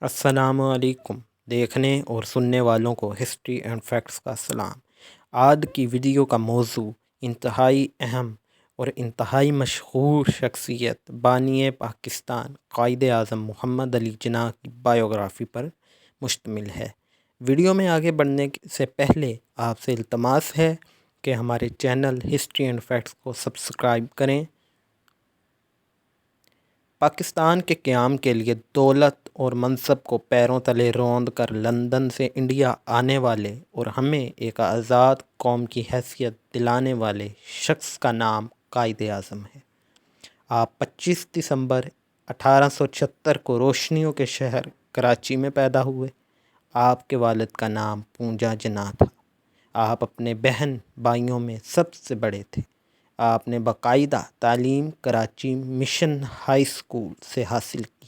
السلام علیکم دیکھنے اور سننے والوں کو ہسٹری اینڈ فیکٹس کا سلام۔ آج کی ویڈیو کا موضوع انتہائی اہم اور انتہائی مشہور شخصیت بانی پاکستان قائد اعظم محمد علی جناح کی بائیوگرافی پر مشتمل ہے۔ ویڈیو میں آگے بڑھنے سے پہلے آپ سے التماس ہے کہ ہمارے چینل ہسٹری اینڈ فیکٹس کو سبسکرائب کریں۔ پاکستان کے قیام کے لیے دولت اور منصب کو پیروں تلے روند کر لندن سے انڈیا آنے والے اور ہمیں ایک آزاد قوم کی حیثیت دلانے والے شخص کا نام قائد اعظم ہے۔ آپ 25 دسمبر 1876 کو روشنیوں کے شہر کراچی میں پیدا ہوئے۔ آپ کے والد کا نام پونجا جناح تھا۔ آپ اپنے بہن بھائیوں میں سب سے بڑے تھے۔ آپ نے باقاعدہ تعلیم کراچی مشن ہائی اسکول سے حاصل کی۔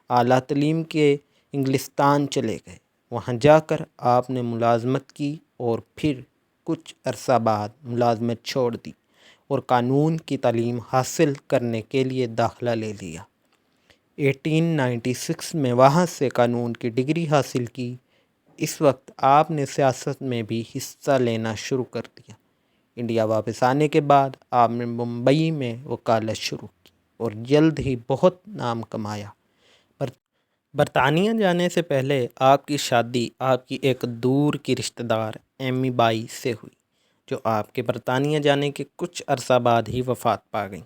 اعلیٰ تعلیم کے انگلستان چلے گئے۔ وہاں جا کر آپ نے ملازمت کی اور پھر کچھ عرصہ بعد ملازمت چھوڑ دی اور قانون کی تعلیم حاصل کرنے کے لیے داخلہ لے لیا۔ 1896 میں وہاں سے قانون کی ڈگری حاصل کی۔ اس وقت آپ نے سیاست میں بھی حصہ لینا شروع کر دیا۔ انڈیا واپس آنے کے بعد آپ نے ممبئی میں وکالت شروع کی اور جلد ہی بہت نام کمایا۔ برطانیہ جانے سے پہلے آپ کی شادی آپ کی ایک دور کی رشتہ دار ایمی بائی سے ہوئی، جو آپ کے برطانیہ جانے کے کچھ عرصہ بعد ہی وفات پا گئیں۔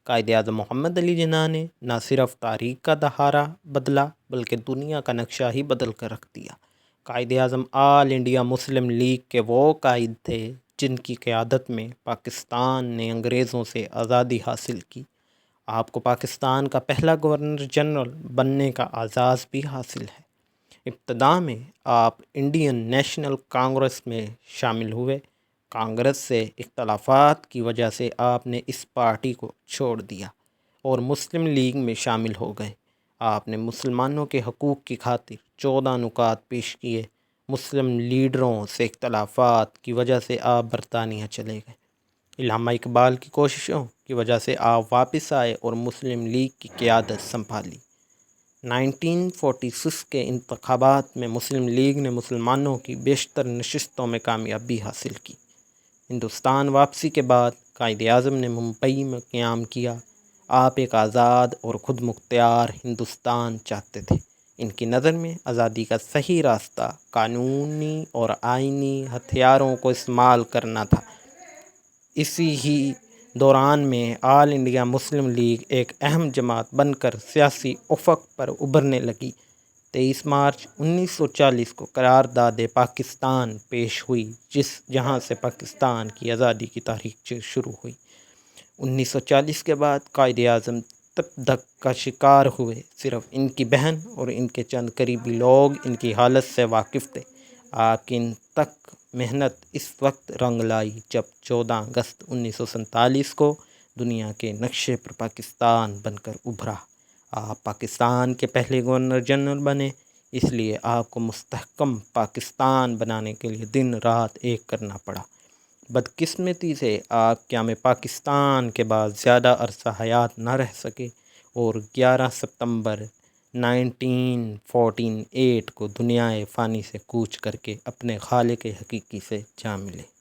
قائد اعظم محمد علی جناح نے نہ صرف تاریخ کا دہارا بدلا بلکہ دنیا کا نقشہ ہی بدل کر رکھ دیا۔ قائد اعظم آل انڈیا مسلم لیگ کے وہ قائد تھے جن کی قیادت میں پاکستان نے انگریزوں سے آزادی حاصل کی۔ آپ کو پاکستان کا پہلا گورنر جنرل بننے کا اعزاز بھی حاصل ہے۔ ابتدا میں آپ انڈین نیشنل کانگریس میں شامل ہوئے۔ کانگریس سے اختلافات کی وجہ سے آپ نے اس پارٹی کو چھوڑ دیا اور مسلم لیگ میں شامل ہو گئے۔ آپ نے مسلمانوں کے حقوق کی خاطر 14 نکات پیش کیے۔ مسلم لیڈروں سے اختلافات کی وجہ سے آپ برطانیہ چلے گئے۔ علامہ اقبال کی کوششوں کی وجہ سے آپ واپس آئے اور مسلم لیگ کی قیادت سنبھالی۔ 1946 کے انتخابات میں مسلم لیگ نے مسلمانوں کی بیشتر نشستوں میں کامیابی حاصل کی۔ ہندوستان واپسی کے بعد قائد اعظم نے ممبئی میں قیام کیا۔ آپ ایک آزاد اور خود مختار ہندوستان چاہتے تھے۔ ان کی نظر میں آزادی کا صحیح راستہ قانونی اور آئینی ہتھیاروں کو استعمال کرنا تھا۔ اسی ہی دوران میں آل انڈیا مسلم لیگ ایک اہم جماعت بن کر سیاسی افق پر ابھرنے لگی۔ 23 مارچ 1940 کو قرارداد پاکستان پیش ہوئی، جہاں سے پاکستان کی آزادی کی تاریخ شروع ہوئی۔ 1940 کے بعد قائد اعظم تپ کا شکار ہوئے۔ صرف ان کی بہن اور ان کے چند قریبی لوگ ان کی حالت سے واقف تھے۔ آپ کی ان تک محنت اس وقت رنگ لائی جب 14 اگست 1947 کو دنیا کے نقشے پر پاکستان بن کر ابھرا۔ آپ پاکستان کے پہلے گورنر جنرل بنے، اس لیے آپ کو مستحکم پاکستان بنانے کے لیے دن رات ایک کرنا پڑا۔ بدقسمتی سے آپ قیام پاکستان کے بعد زیادہ عرصہ حیات نہ رہ سکے اور 11 ستمبر 1948 کو دنیائے فانی سے کوچ کر کے اپنے خالق حقیقی سے جا ملے۔